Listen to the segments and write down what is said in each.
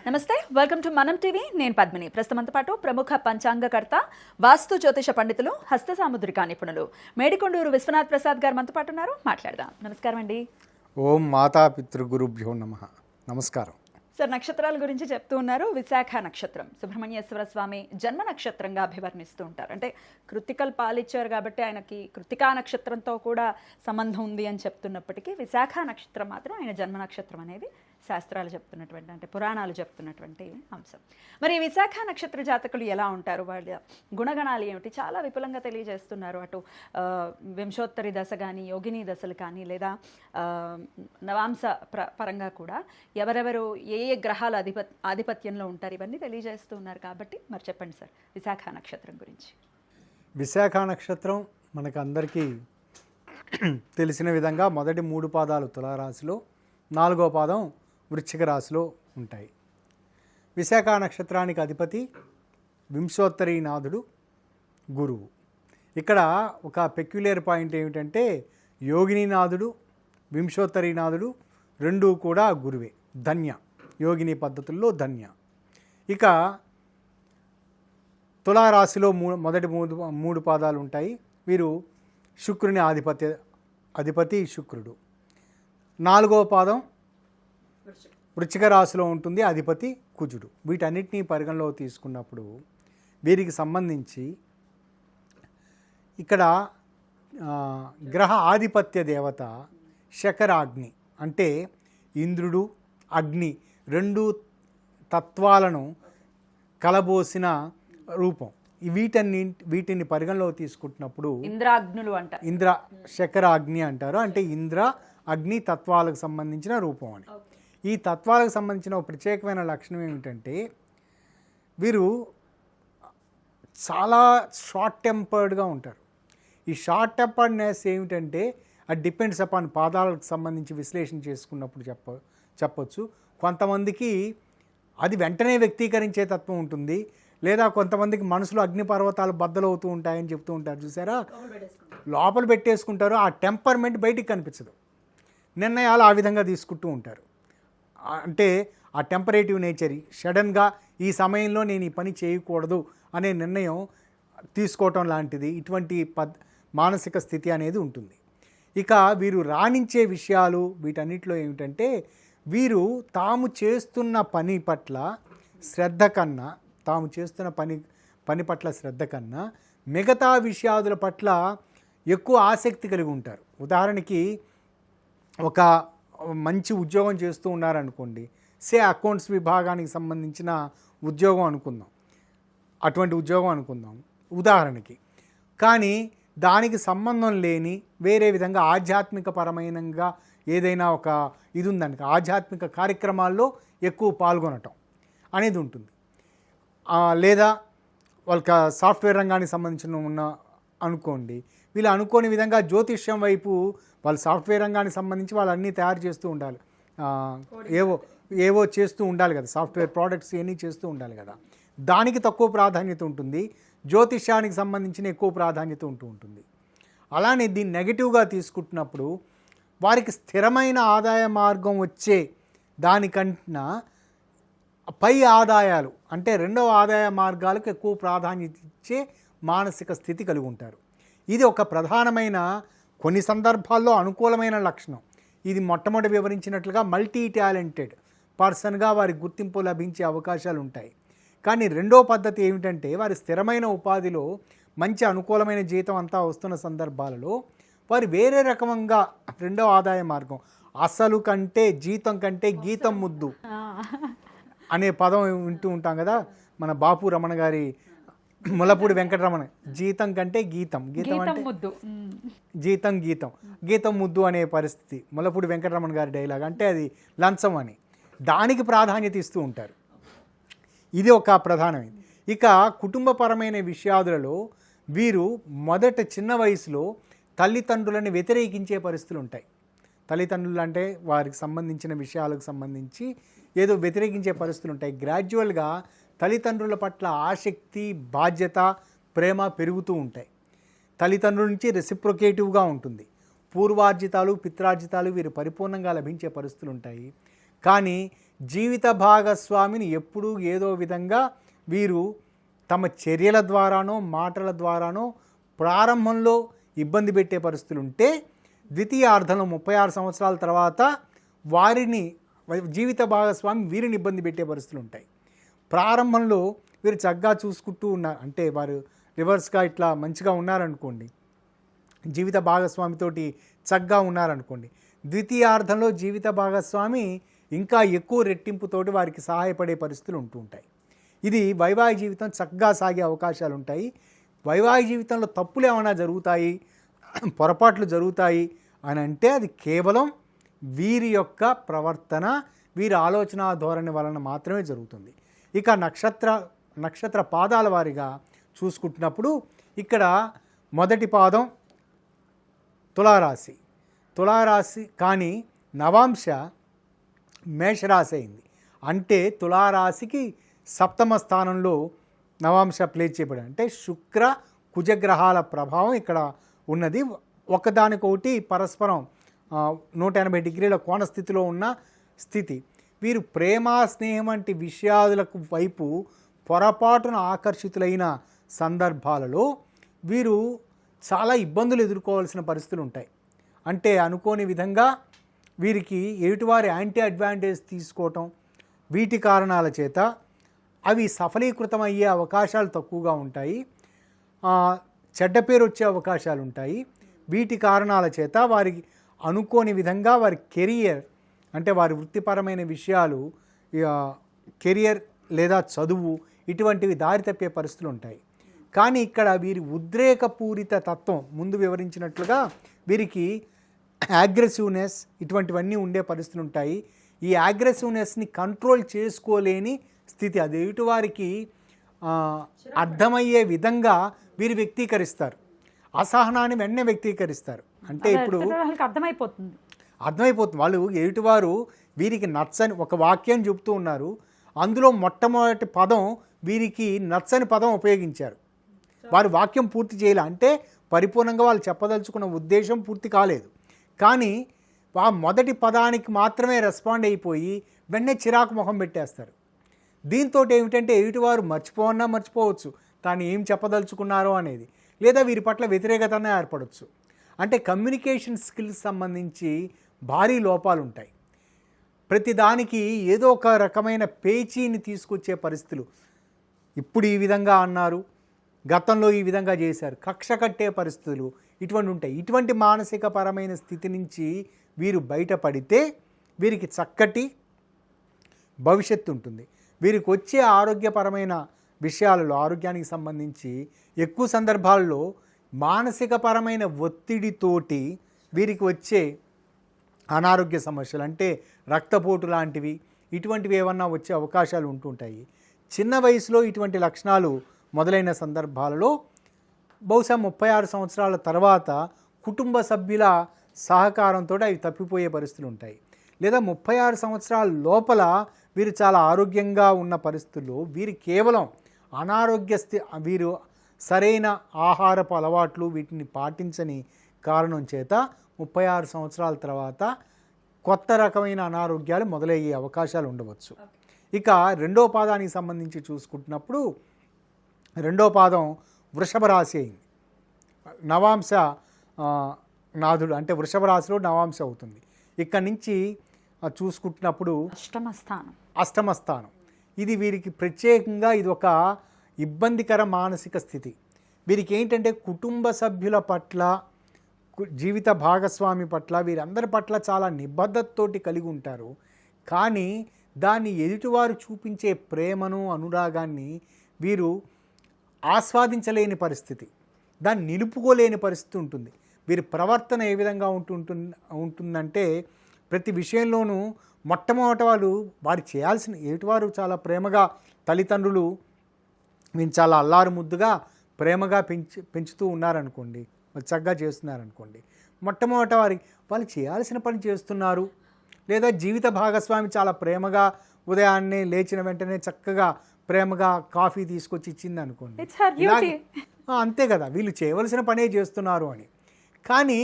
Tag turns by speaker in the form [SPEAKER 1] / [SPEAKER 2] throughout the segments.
[SPEAKER 1] నమస్తే, welcome to మనం TV. నేను పద్మిని. ప్రస్తుతంతో పాటు ప్రముఖ పంచాంగకర్త, వాస్తు జ్యోతిష పండితులు, హస్త సాముద్రిక నిపుణులు మేడికొండూరు విశ్వనాథ్ ప్రసాద్ గారు మనతో పాటు ఉన్నారు. మాట్లాడదాం. నమస్కారం అండి.
[SPEAKER 2] ఓం మాతా పితృగురుభ్యో నమః. నమస్కారం
[SPEAKER 1] సార్, నక్షత్రాల గురించి చెప్తూ ఉన్నారు. విశాఖ నక్షత్రం సుబ్రహ్మణ్యేశ్వర స్వామి జన్మ నక్షత్రంగా అభివర్ణిస్తూ ఉంటారు. అంటే కృత్తికలు పాలిచ్చారు కాబట్టి ఆయనకి కృత్తికా నక్షత్రంతో కూడా సంబంధం ఉంది అని చెప్తున్నప్పటికీ విశాఖ నక్షత్రం మాత్రం ఆయన జన్మ నక్షత్రం అనేది శాస్త్రాలు చెప్తున్నటువంటి, అంటే పురాణాలు చెప్తున్నటువంటి అంశం. మరి విశాఖ నక్షత్ర జాతకులు ఎలా ఉంటారు, వాళ్ళ గుణగణాలు ఏమిటి, చాలా విపులంగా తెలియజేస్తున్నారు. అటు వింశోత్తరి దశ కానీ, యోగిని దశలు కానీ, లేదా నవాంశ పరంగా కూడా ఎవరెవరు ఏ ఏ గ్రహాల ఆధిపత్యంలో ఉంటారు, ఇవన్నీ తెలియజేస్తూ ఉన్నారు. కాబట్టి మరి చెప్పండి సార్, విశాఖ నక్షత్రం గురించి.
[SPEAKER 2] విశాఖ నక్షత్రం మనకు అందరికీ తెలిసిన విధంగా మొదటి 3 పాదాలు తులారాశిలో, 4వ పాదం వృశ్చిక రాశిలో ఉంటాయి. విశాఖ నక్షత్రానికి అధిపతి వింశోత్తరీనాథుడు గురువు. ఇక్కడ ఒక పెక్యులర్ పాయింట్ ఏమిటంటే యోగినీనాథుడు, వింశోత్తరీనాథుడు రెండూ కూడా గురువే. ధన్య, యోగిని పద్ధతుల్లో ధన్య. ఇక తులారాశిలో మొదటి 3 పాదాలు ఉంటాయి. వీరు శుక్రుని అధిపతి శుక్రుడు. 4వ పాదం వృశ్చిక రాశిలో ఉంటుంది, అధిపతి కుజుడు. వీటన్నిటినీ పరిగణలో తీసుకున్నప్పుడు వీరికి సంబంధించి ఇక్కడ గ్రహ ఆధిపత్య దేవత శకరాగ్ని, అంటే ఇంద్రుడు అగ్ని రెండు తత్వాలను కలబోసిన రూపం. వీటిని పరిగణలో తీసుకుంటున్నప్పుడు
[SPEAKER 1] ఇంద్రాగ్నులు అంటారు,
[SPEAKER 2] శకరాగ్ని అంటారు. అంటే ఇంద్ర అగ్ని తత్వాలకు సంబంధించిన రూపం అని. ఈ తత్వాలకు సంబంధించిన ఒక ప్రత్యేకమైన లక్షణం ఏమిటంటే వీరు చాలా షార్ట్ టెంపర్డ్గా ఉంటారు. ఈ షార్ట్ టెంపర్డ్నెస్ ఏమిటంటే అది డిపెండ్స్ అపాన్ పాదాలకు సంబంధించి విశ్లేషణ చేసుకున్నప్పుడు చెప్పొచ్చు. కొంతమందికి అది వెంటనే వ్యక్తీకరించే తత్వం ఉంటుంది, లేదా కొంతమందికి మనసులో అగ్నిపర్వతాలు బద్దలవుతూ ఉంటాయని చెప్తూ ఉంటారు. చూసారా, లోపల పెట్టేసుకుంటారు. ఆ టెంపర్మెంట్ బయటికి కనిపించదు. నిర్ణయాలు ఆ విధంగా తీసుకుంటూ ఉంటారు. అంటే ఆ టెంపరేటివ్ నేచర్, సడన్గా ఈ సమయంలో నేను ఈ పని చేయకూడదు అనే నిర్ణయం తీసుకోవటం లాంటిది, ఇటువంటి మానసిక స్థితి అనేది ఉంటుంది. ఇక వీరు రాణించే విషయాలు వీటన్నిటిలో ఏమిటంటే వీరు తాము చేస్తున్న పని పట్ల శ్రద్ధ కన్నా మిగతా విషయాదుల పట్ల ఎక్కువ ఆసక్తి కలిగి ఉంటారు. ఉదాహరణకి ఒక మంచి ఉద్యోగం చేస్తూ ఉన్నారనుకోండి, అకౌంట్స్ విభాగానికి సంబంధించిన ఉద్యోగం అనుకుందాం, అటువంటి ఉద్యోగం అనుకుందాం ఉదాహరణకి. కానీ దానికి సంబంధం లేని వేరే విధంగా ఆధ్యాత్మిక పరమైనగా ఏదైనా ఒక ఇది ఉందనుక ఆధ్యాత్మిక కార్యక్రమాల్లో ఎక్కువ పాల్గొనటం అనేది ఉంటుంది. లేదా వాళ్ళకి సాఫ్ట్వేర్ రంగానికి సంబంధించిన ఉన్న అనుకోండి, వీళ్ళు అనుకోని విధంగా జ్యోతిష్యం వైపు వాళ్ళు సాఫ్ట్వేర్ రంగానికి సంబంధించి వాళ్ళు అన్నీ తయారు చేస్తూ ఉండాలి, ఏవో చేస్తూ ఉండాలి కదా, సాఫ్ట్వేర్ ప్రోడక్ట్స్ ఇవన్నీ చేస్తూ ఉండాలి కదా, దానికి తక్కువ ప్రాధాన్యత ఉంటుంది. జ్యోతిష్యానికి సంబంధించిన ఎక్కువ ప్రాధాన్యత ఉంటుంది. అలానే దీన్ని నెగిటివ్గా తీసుకుంటున్నప్పుడు వారికి స్థిరమైన ఆదాయ మార్గం వచ్చే దానికన్నా పై ఆదాయాలు, అంటే రెండవ ఆదాయ మార్గాలకు ఎక్కువ ప్రాధాన్యత ఇచ్చే మానసిక స్థితి కలిగి ఉంటారు. ఇది ఒక ప్రధానమైన, కొన్ని సందర్భాల్లో అనుకూలమైన లక్షణం. ఇది మొట్టమొదటి వివరించినట్లుగా మల్టీ టాలెంటెడ్ పర్సన్గా వారి గుర్తింపు లభించే అవకాశాలు ఉంటాయి. కానీ రెండో పద్ధతి ఏమిటంటే వారి స్థిరమైన ఉపాధిలో మంచి అనుకూలమైన జీతం అంతా వస్తున్న సందర్భాలలో వారు వేరే రకంగా రెండో ఆదాయ మార్గం, అసలు కంటే జీతం కంటే గీతం ముద్దు అనే పదం వింటూ ఉంటాం కదా. మన బాపు రమణ గారి ములపూడి వెంకటరమణ, జీతం కంటే గీతం, గీతం అంటే గీతం ముద్దు అనే పరిస్థితి ములపూడి వెంకటరమణ గారి డైలాగ్. అంటే అది లంచం అని, దానికి ప్రాధాన్యత ఇస్తూ ఉంటారు. ఇది ఒక ప్రధానమైనది. ఇక కుటుంబపరమైన విషయాదులలో వీరు మొదట చిన్న వయసులో తల్లిదండ్రులను వ్యతిరేకించే పరిస్థితులు ఉంటాయి. తల్లిదండ్రులు అంటే వారికి సంబంధించిన విషయాలకు సంబంధించి ఏదో వ్యతిరేకించే పరిస్థితులు ఉంటాయి. గ్రాడ్యువల్గా తల్లిదండ్రుల పట్ల ఆసక్తి, బాధ్యత, ప్రేమ పెరుగుతూ ఉంటాయి. తల్లిదండ్రుల నుంచి రెసిప్రొకేటివ్గా ఉంటుంది. పూర్వార్జితాలు, పిత్రార్జితాలు వీరు పరిపూర్ణంగా లభించే పరిస్థితులు ఉంటాయి. కానీ జీవిత భాగస్వామిని ఎప్పుడూ ఏదో విధంగా వీరు తమ చర్యల ద్వారానో మాటల ద్వారానో ప్రారంభంలో ఇబ్బంది పెట్టే పరిస్థితులు ఉంటే ద్వితీయార్థంలో 36 సంవత్సరాల తర్వాత వారిని జీవిత భాగస్వామి వీరిని ఇబ్బంది పెట్టే పరిస్థితులు ఉంటాయి. ప్రారంభంలో వీరు చక్కగా చూసుకుంటూ ఉన్నారు, అంటే వారు రివర్స్గా ఇట్లా మంచిగా ఉన్నారనుకోండి, జీవిత భాగస్వామితోటి చక్కగా ఉన్నారనుకోండి, ద్వితీయార్థంలో జీవిత భాగస్వామి ఇంకా ఎక్కువ రెట్టింపుతోటి వారికి సహాయపడే పరిస్థితులు ఉంటూ ఉంటాయి. ఇది వైవాహిక జీవితం చక్కగా సాగే అవకాశాలు ఉంటాయి. వైవాహిక జీవితంలో తప్పులు ఏమైనా జరుగుతాయి, పొరపాట్లు జరుగుతాయి అని అంటే అది కేవలం వీరి యొక్క ప్రవర్తన, వీరి ఆలోచన ధోరణి వలన మాత్రమే జరుగుతుంది. ఇక నక్షత్ర పాదాల వారిగా చూసుకుంటున్నప్పుడు ఇక్కడ మొదటి పాదం తులారాశి కానీ నవాంశ మేషరాశి అయింది. అంటే తులారాశికి సప్తమ స్థానంలో నవాంశ ప్లేస్ చేయబడి, అంటే శుక్ర కుజగ్రహాల ప్రభావం ఇక్కడ ఉన్నది. ఒకదానికొకటి పరస్పరం 180 డిగ్రీల కోణ స్థితిలో ఉన్న స్థితి. వీరు ప్రేమ స్నేహం వంటి విషయాలకు వైపు పొరపాటున ఆకర్షితులైన సందర్భాలలో వీరు చాలా ఇబ్బందులు ఎదుర్కోవాల్సిన పరిస్థితులు ఉంటాయి. అంటే అనుకోని విధంగా వీరికి ఎదుటివారి యాంటీ అడ్వాంటేజ్ తీసుకోవటం, వీటి కారణాల చేత అవి సఫలీకృతం అయ్యే అవకాశాలు తక్కువగా ఉంటాయి. చెడ్డ పేరు వచ్చే అవకాశాలు ఉంటాయి. వీటి కారణాల చేత వారికి అనుకోని విధంగా వారి కెరియర్, అంటే వారి వృత్తిపరమైన విషయాలు, కెరియర్ లేదా చదువు ఇటువంటివి దారి తప్పే పరిస్థితులు ఉంటాయి. కానీ ఇక్కడ వీరి ఉద్రేకపూరిత తత్వం ముందు వివరించినట్లుగా వీరికి అగ్రెసివ్నెస్ ఇటువంటివన్నీ ఉండే పరిస్థితులు ఉంటాయి. ఈ అగ్రెసివ్నెస్ని కంట్రోల్ చేసుకోలేని స్థితి, అది ఎదుటివారికి అర్థమయ్యే విధంగా వీరు వ్యక్తీకరిస్తారు. అసహనాన్ని వెంటనే వ్యక్తీకరిస్తారు. అంటే ఇప్పుడు అర్థమైపోతుంది వాళ్ళు ఎదుటివారు వీరికి నచ్చని ఒక వాక్యం చెబుతూ ఉన్నారు, అందులో మొట్టమొదటి పదం వీరికి నచ్చని పదం ఉపయోగించారు. వారు వాక్యం పూర్తి చేయాలి, అంటే పరిపూర్ణంగా వాళ్ళు చెప్పదలుచుకున్న ఉద్దేశం పూర్తి కాలేదు, కానీ ఆ మొదటి పదానికి మాత్రమే రెస్పాండ్ అయిపోయి వెంటనే చిరాకు ముఖం పెట్టేస్తారు. దీంతో ఏమిటంటే ఎదుటివారు మర్చిపోవచ్చు తాను ఏం చెప్పదలుచుకున్నారో అనేది, లేదా వీరి పట్ల వ్యతిరేకతనే ఏర్పడవచ్చు. అంటే కమ్యూనికేషన్ స్కిల్స్ సంబంధించి భారీ లోపాలు ఉంటాయి. ప్రతిదానికి ఏదో ఒక రకమైన పేచీని తీసుకొచ్చే పరిస్థితులు, ఇప్పుడు ఈ విధంగా అన్నారు, గతంలో ఈ విధంగా చేశారు, కక్ష కట్టే పరిస్థితులు ఇటువంటి ఉంటాయి. ఇటువంటి మానసిక పరమైన స్థితి నుంచి వీరు బయటపడితే వీరికి చక్కటి భవిష్యత్తు ఉంటుంది. వీరికి వచ్చే ఆరోగ్యపరమైన విషయాలలో, ఆరోగ్యానికి సంబంధించి ఎక్కువ సందర్భాల్లో మానసిక పరమైన ఒత్తిడితోటి వీరికి వచ్చే అనారోగ్య సమస్యలు, అంటే రక్తపోటు లాంటివి ఇటువంటివి ఏమన్నా వచ్చే అవకాశాలు ఉంటుంటాయి. చిన్న వయసులో ఇటువంటి లక్షణాలు మొదలైన సందర్భాలలో బహుశా 36 సంవత్సరాల తర్వాత కుటుంబ సభ్యుల సహకారంతో అవి తప్పిపోయే పరిస్థితులు ఉంటాయి. లేదా 36 సంవత్సరాల లోపల వీరు చాలా ఆరోగ్యంగా ఉన్న పరిస్థితుల్లో వీరు కేవలం వీరు సరైన ఆహారపు అలవాట్లు వీటిని పాటించని కారణం చేత 36 సంవత్సరాల తర్వాత కొత్త రకమైన అనారోగ్యాలు మొదలయ్యే అవకాశాలు ఉండవచ్చు. ఇక రెండో పాదానికి సంబంధించి చూసుకుంటున్నప్పుడు రెండో పాదం వృషభ రాశి అయింది. నవాంశ నాథుడు, అంటే వృషభ రాశిలో నవాంశ అవుతుంది. ఇక్కడి నుంచి చూసుకుంటున్నప్పుడు అష్టమ స్థానం ఇది వీరికి ప్రత్యేకంగా ఇది ఒక ఇబ్బందికర మానసిక స్థితి. వీరికి ఏంటంటే కుటుంబ సభ్యుల పట్ల, జీవిత భాగస్వామి పట్ల, వీరందరి పట్ల చాలా నిబద్ధతతోటి కలిగి ఉంటారు. కానీ దాన్ని ఎదుటివారు చూపించే ప్రేమను, అనురాగాన్ని వీరు ఆస్వాదించలేని పరిస్థితి, దాన్ని నిలుపుకోలేని పరిస్థితి ఉంటుంది. వీరి ప్రవర్తన ఏ విధంగా ఉంటుందంటే ప్రతి విషయంలోనూ మొట్టమొదటి వారు చేయాల్సిన, ఎదుటివారు చాలా ప్రేమగా తల్లిదండ్రులు వీళ్ళు చాలా అల్లారు ముద్దుగా ప్రేమగా పెంచుతూ ఉన్నారనుకోండి, చక్కగా చేస్తున్నారనుకోండి, మొట్టమొదట వాళ్ళు చేయాల్సిన పని చేస్తున్నారు. లేదా జీవిత భాగస్వామి చాలా ప్రేమగా ఉదయాన్నే లేచిన వెంటనే చక్కగా ప్రేమగా కాఫీ తీసుకొచ్చి ఇచ్చింది అనుకోండి, అంతే కదా, వీళ్ళు చేయవలసిన పనే చేస్తున్నారు అని. కానీ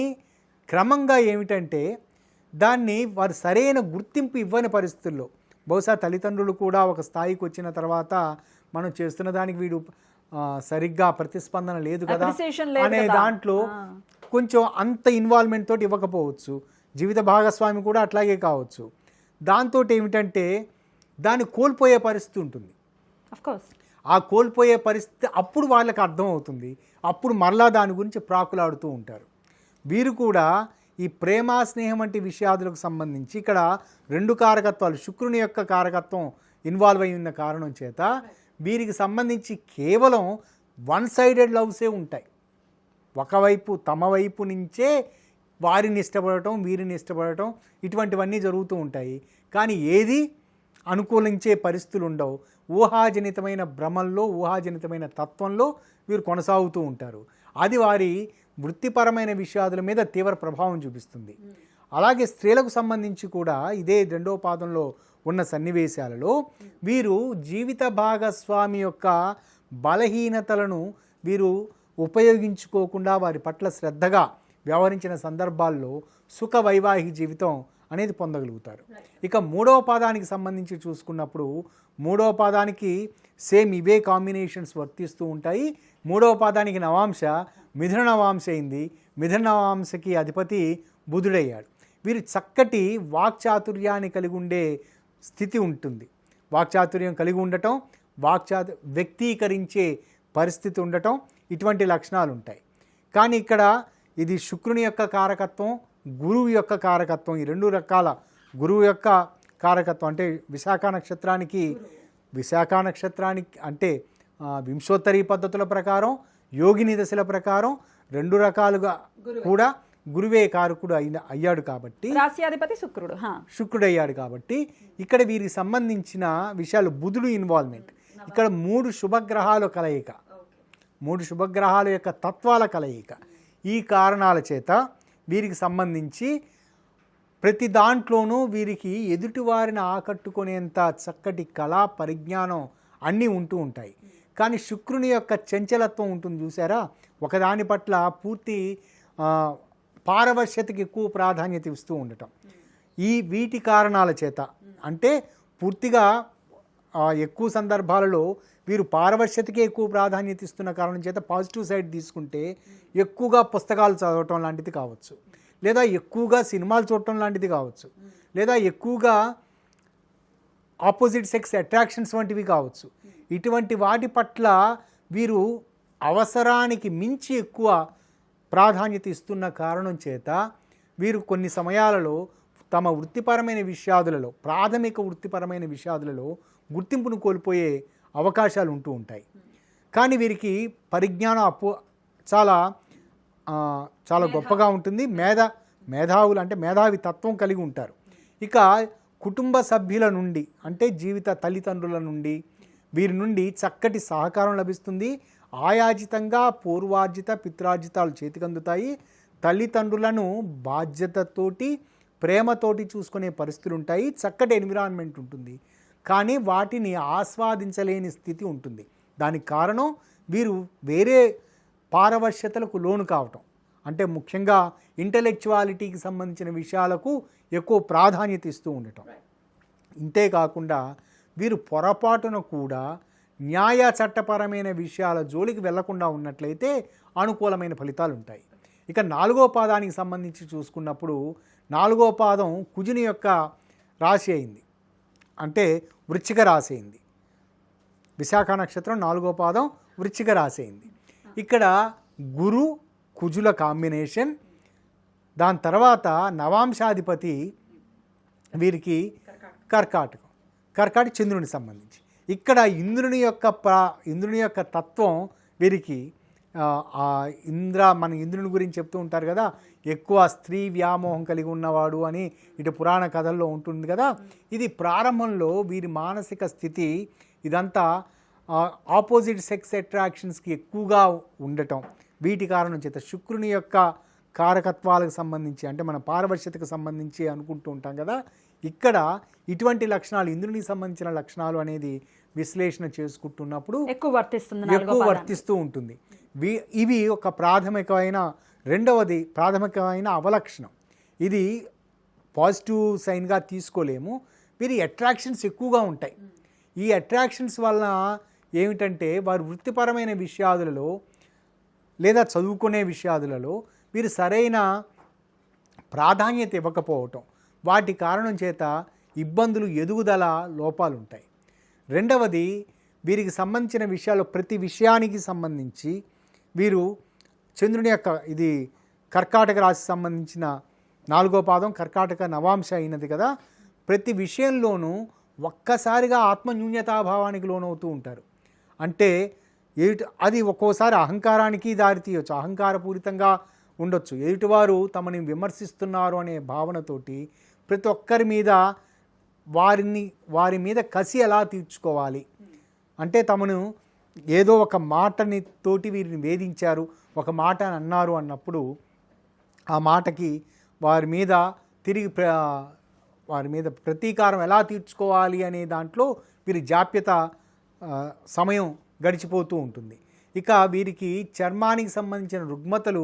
[SPEAKER 2] క్రమంగా ఏమిటంటే దాన్ని వారు సరైన గుర్తింపు ఇవ్వని పరిస్థితుల్లో బహుశా తల్లిదండ్రులు కూడా ఒక స్థాయికి వచ్చిన తర్వాత మనం చేస్తున్న దానికి వీడు సరిగ్గా ప్రతిస్పందన లేదు కదా
[SPEAKER 1] Appreciation లేదు
[SPEAKER 2] అనే
[SPEAKER 1] కదా.
[SPEAKER 2] దాంట్లో కొంచెం అంత ఇన్వాల్వ్మెంట్ తోటి ఇవ్వకపోవచ్చు. జీవిత భాగస్వామి కూడా అట్లాగే కావచ్చు. దాంతో ఏమిటంటే దాన్ని కోల్పోయే పరిస్థితి ఉంటుంది.
[SPEAKER 1] Of course.
[SPEAKER 2] ఆ కోల్పోయే పరిస్థితి అప్పుడు వాళ్ళకి అర్థం అవుతుంది. అప్పుడు మరలా దాని గురించి ప్రాకులాడుతూ ఉంటారు. వీరు కూడా ఈ ప్రేమ స్నేహం వంటి విషయాదులకు సంబంధించి ఇక్కడ 2 కారకత్వాలు శుక్రుని యొక్క కారకత్వం ఇన్వాల్వ్ అయి ఉన్న కారణం చేత వీరికి సంబంధించి కేవలం వన్ సైడెడ్ లవ్సే ఉంటాయి. ఒకవైపు తమ వైపు నుంచే వారిని ఇష్టపడటం, వీరిని ఇష్టపడటం, ఇటువంటివన్నీ జరుగుతూ ఉంటాయి. కానీ ఏది అనుకూలించే పరిస్థితులు ఉండవు. ఊహాజనితమైన భ్రమంలో, ఊహాజనితమైన తత్వంలో వీరు కొనసాగుతూ ఉంటారు. అది వారి వృత్తిపరమైన విషయాల మీద తీవ్ర ప్రభావం చూపిస్తుంది. అలాగే స్త్రీలకు సంబంధించి కూడా ఇదే 2వ పాదంలో ఉన్న సన్నివేశాలలో వీరు జీవిత భాగస్వామి యొక్క బలహీనతలను వీరు ఉపయోగించుకోకుండా వారి పట్ల శ్రద్ధగా వ్యవహరించిన సందర్భాల్లో సుఖ వైవాహిక జీవితం అనేది పొందగలుగుతారు. ఇక 3వ పాదానికి సంబంధించి చూసుకున్నప్పుడు 3వ పాదానికి సేమ్ ఇవే కాంబినేషన్స్ వర్తిస్తూ ఉంటాయి. 3వ పాదానికి నవాంశ మిథున నవాంశ అయింది. మిథున నవాంశకి అధిపతి బుధుడయ్యాడు. వీరు చక్కటి వాక్చాతుర్యాన్ని కలిగి ఉండే స్థితి ఉంటుంది. వాక్చాతుర్యం కలిగి ఉండటం, వ్యక్తీకరించే పరిస్థితి ఉండటం, ఇటువంటి లక్షణాలు ఉంటాయి. కానీ ఇక్కడ ఇది శుక్రుని యొక్క కారకత్వం, గురువు యొక్క కారకత్వం, ఈ 2 రకాల గురువు యొక్క కారకత్వం అంటే విశాఖ నక్షత్రానికి అంటే వింశోత్తరీ పద్ధతుల ప్రకారం, యోగిని దశల ప్రకారం 2 రకాలుగా కూడా గురువే కారకుడు అయ్యాడు కాబట్టి,
[SPEAKER 1] రాశ్యాధిపతి శుక్రుడు
[SPEAKER 2] అయ్యాడు కాబట్టి ఇక్కడ వీరికి సంబంధించిన విషయాలు బుధుడు ఇన్వాల్వ్మెంట్. ఇక్కడ 3 శుభగ్రహాల కలయిక, 3 శుభగ్రహాల యొక్క తత్వాల కలయిక. ఈ కారణాల చేత వీరికి సంబంధించి ప్రతి దాంట్లోనూ వీరికి ఎదుటివారిని ఆకట్టుకునేంత చక్కటి కళా పరిజ్ఞానం అన్నీ ఉంటూ ఉంటాయి. కానీ శుక్రుని యొక్క చంచలత్వం ఉంటుంది చూసారా, ఒకదాని పట్ల పూర్తి పారవశ్యతకి ఎక్కువ ప్రాధాన్యత ఇస్తూ ఉండటం. వీటి కారణాల చేత అంటే పూర్తిగా ఎక్కువ సందర్భాలలో వీరు పారవశ్యతకే ఎక్కువ ప్రాధాన్యత ఇస్తున్న కారణం చేత పాజిటివ్ సైడ్ తీసుకుంటే ఎక్కువగా పుస్తకాలు చదవటం లాంటిది కావచ్చు, లేదా ఎక్కువగా సినిమాలు చూడటం లాంటిది కావచ్చు, లేదా ఎక్కువగా ఆపోజిట్ సెక్స్ అట్రాక్షన్స్ వంటివి కావచ్చు. ఇటువంటి వాటి పట్ల వీరు అవసరానికి మించి ఎక్కువ ప్రాధాన్యత ఇస్తున్న కారణం చేత వీరు కొన్ని సమయాలలో తమ వృత్తిపరమైన విషయాదులలో, ప్రాథమిక వృత్తిపరమైన విషయాదులలో గుర్తింపును కోల్పోయే అవకాశాలు ఉంటూ ఉంటాయి. కానీ వీరికి పరిజ్ఞానం చాలా గొప్పగా ఉంటుంది. మేధావులు అంటే మేధావి తత్వం కలిగి ఉంటారు. ఇక కుటుంబ సభ్యుల నుండి అంటే జీవిత తల్లిదండ్రుల నుండి వీరి నుండి చక్కటి సహకారం లభిస్తుంది. ఆయాజితంగా పూర్వార్జిత పిత్రార్జితాలు చేతికందుతాయి. తల్లిదండ్రులను బాధ్యతతోటి ప్రేమతోటి చూసుకునే పరిస్థితులు ఉంటాయి. చక్కటి ఎన్విరాన్మెంట్ ఉంటుంది. కానీ వాటిని ఆస్వాదించలేని స్థితి ఉంటుంది. దానికి కారణం వీరు వేరే పారవశ్యతలకు లోను కావటం, అంటే ముఖ్యంగా ఇంటలెక్చువాలిటీకి సంబంధించిన విషయాలకు ఎక్కువ ప్రాధాన్యత ఇస్తూ ఉండటం. ఇంతేకాకుండా వీరు పొరపాటున కూడా న్యాయ చట్టపరమైన విషయాల జోలికి వెళ్లకుండా ఉన్నట్లయితే అనుకూలమైన ఫలితాలు ఉంటాయి. ఇక 4వ పాదానికి సంబంధించి చూసుకున్నప్పుడు 4వ పాదం కుజుని యొక్క రాశి అయింది, అంటే వృశ్చిక రాశి అయింది. విశాఖ నక్షత్రం 4వ పాదం వృశ్చిక రాశి అయింది. ఇక్కడ గురు కుజుల కాంబినేషన్. దాని తర్వాత నవాంశాధిపతి వీరికి కర్కాటక చంద్రునికి సంబంధించి. ఇక్కడ ఇంద్రుని యొక్క తత్వం వీరికి మన ఇంద్రుని గురించి చెప్తూ ఉంటారు కదా, ఎక్కువ స్త్రీ వ్యామోహం కలిగి ఉన్నవాడు అని ఇటు పురాణ కథల్లో ఉంటుంది కదా. ఇది ప్రారంభంలో వీరి మానసిక స్థితి ఇదంతా ఆపోజిట్ సెక్స్ అట్రాక్షన్స్కి ఎక్కువగా ఉండటం, వీటి కారణం చేత శుక్రుని యొక్క కారకత్వాలకు సంబంధించి అంటే మన పారవశ్యతకు సంబంధించి అనుకుంటూ ఉంటాం కదా. ఇక్కడ ఇటువంటి లక్షణాలు ఇంద్రునికి సంబంధించిన లక్షణాలు అనేది విశ్లేషణ చేసుకుంటున్నప్పుడు ఎక్కువ వర్తిస్తూ ఉంటుంది. ఇవి ఒక ప్రాథమికమైన అవలక్షణం. ఇది పాజిటివ్ సైన్గా తీసుకోలేము. వీరి అట్రాక్షన్స్ ఎక్కువగా ఉంటాయి. ఈ అట్రాక్షన్స్ వలన ఏమిటంటే వారు వృత్తిపరమైన విషయాలలో లేదా చదువుకునే విషయాలలో వీరు సరైన ప్రాధాన్యత ఇవ్వకపోవటం, వాటి కారణం చేత ఇబ్బందులు, ఎదుగుదల లోపాలు ఉంటాయి. రెండవది, వీరికి సంబంధించిన విషయాలు ప్రతి విషయానికి సంబంధించి వీరు చంద్రుని యొక్క ఇది కర్కాటక రాశి సంబంధించిన 4వ పాదం కర్కాటక నవాంశ అయినది కదా, ప్రతి విషయంలోనూ ఒక్కసారిగా ఆత్మన్యూన్యతాభావానికి లోనవుతూ ఉంటారు. అంటే అది ఒక్కోసారి అహంకారానికి దారితీయవచ్చు, అహంకారపూరితంగా ఉండొచ్చు. ఎదుటివారు తమని విమర్శిస్తున్నారు అనే భావనతోటి ప్రతి ఒక్కరి మీద వారి మీద కసి ఎలా తీర్చుకోవాలి అంటే తమను ఏదో ఒక మాటని తోటి వీరిని వేధించారు, ఒక మాట అన్నారు అన్నప్పుడు ఆ మాటకి వారి మీద ప్రతీకారం ఎలా తీర్చుకోవాలి అనే దాంట్లో వీరి జాప్యత సమయం గడిచిపోతూ ఉంటుంది. ఇక వీరికి చర్మానికి సంబంధించిన రుగ్మతలు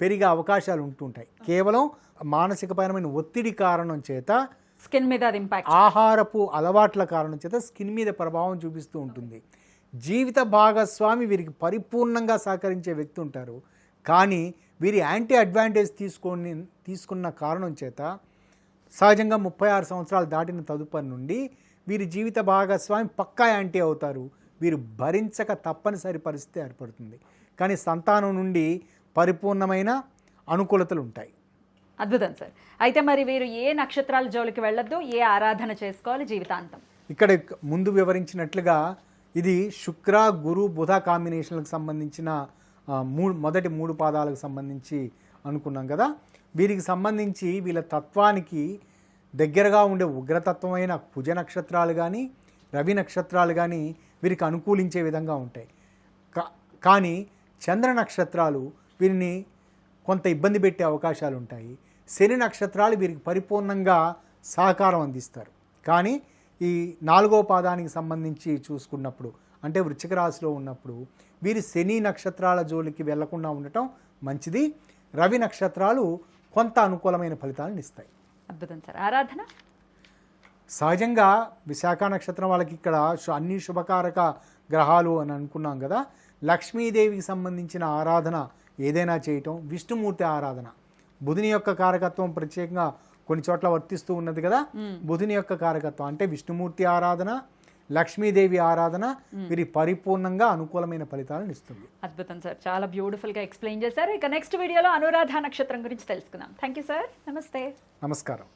[SPEAKER 2] పెరిగే అవకాశాలు ఉంటుంటాయి. కేవలం మానసికపరమైన ఒత్తిడి కారణం చేత,
[SPEAKER 1] స్కిన్ మీద అది ఇంపాక్ట్,
[SPEAKER 2] ఆహారపు అలవాట్ల కారణం చేత స్కిన్ మీద ప్రభావం చూపిస్తూ ఉంటుంది. జీవిత భాగస్వామి వీరికి పరిపూర్ణంగా సహకరించే వ్యక్తి ఉంటారు, కానీ వీరి యాంటీ అడ్వాంటేజ్ తీసుకున్న కారణం చేత సహజంగా 36 సంవత్సరాలు దాటిన తదుపరి నుండి వీరి జీవిత భాగస్వామి పక్కా యాంటీ అవుతారు. వీరు భరించక తప్పనిసరి పరిస్థితి ఏర్పడుతుంది. కానీ సంతానం నుండి పరిపూర్ణమైన అనుకూలతలు ఉంటాయి.
[SPEAKER 1] అద్భుతం సార్. అయితే మరి వీరు ఏ నక్షత్రాల జోలికి వెళ్ళొద్దు, ఏ ఆరాధన చేసుకోవాలి జీవితాంతం?
[SPEAKER 2] ఇక్కడ ముందు వివరించినట్లుగా ఇది శుక్ర, గురు, బుధ కాంబినేషన్లకు సంబంధించిన మొదటి 3 పాదాలకు సంబంధించి అనుకున్నాం కదా. వీరికి సంబంధించి వీళ్ళ తత్వానికి దగ్గరగా ఉండే ఉగ్రతత్వమైన కుజ నక్షత్రాలు కానీ, రవి నక్షత్రాలు కానీ వీరికి అనుకూలించే విధంగా ఉంటాయి. కానీ చంద్ర నక్షత్రాలు వీరిని కొంత ఇబ్బంది పెట్టే అవకాశాలు ఉంటాయి. శని నక్షత్రాలు వీరికి పరిపూర్ణంగా సహకారం అందిస్తారు. కానీ ఈ 4వ పాదానికి సంబంధించి చూసుకున్నప్పుడు అంటే వృశ్చిక రాశిలో ఉన్నప్పుడు వీరి శని నక్షత్రాల జోలికి వెళ్లకుండా ఉండటం మంచిది. రవి నక్షత్రాలు కొంత అనుకూలమైన ఫలితాలను ఇస్తాయి.
[SPEAKER 1] అద్భుతం సార్. ఆరాధన
[SPEAKER 2] సహజంగా విశాఖ నక్షత్రం వాళ్ళకి ఇక్కడ అన్ని శుభకారక గ్రహాలు అని అనుకున్నాం కదా. లక్ష్మీదేవికి సంబంధించిన ఆరాధన ఏదైనా చేయటం, విష్ణుమూర్తి ఆరాధన, బుధుని యొక్క కారకత్వం ప్రత్యేకంగా కొన్ని చోట్ల వర్తిస్తూ ఉన్నది కదా. బుధుని యొక్క కారకత్వం అంటే విష్ణుమూర్తి ఆరాధన, లక్ష్మీదేవి ఆరాధన వీరి పరిపూర్ణంగా అనుకూలమైన ఫలితాలను ఇస్తుంది.
[SPEAKER 1] అద్భుతం సార్, చాలా బ్యూటిఫుల్గా ఎక్స్ప్లెయిన్ చేశారు. ఇక నెక్స్ట్ వీడియోలో అనురాధ నక్షత్రం గురించి తెలుసుకుందాం. Thank you sir. నమస్తే.
[SPEAKER 2] నమస్కారం.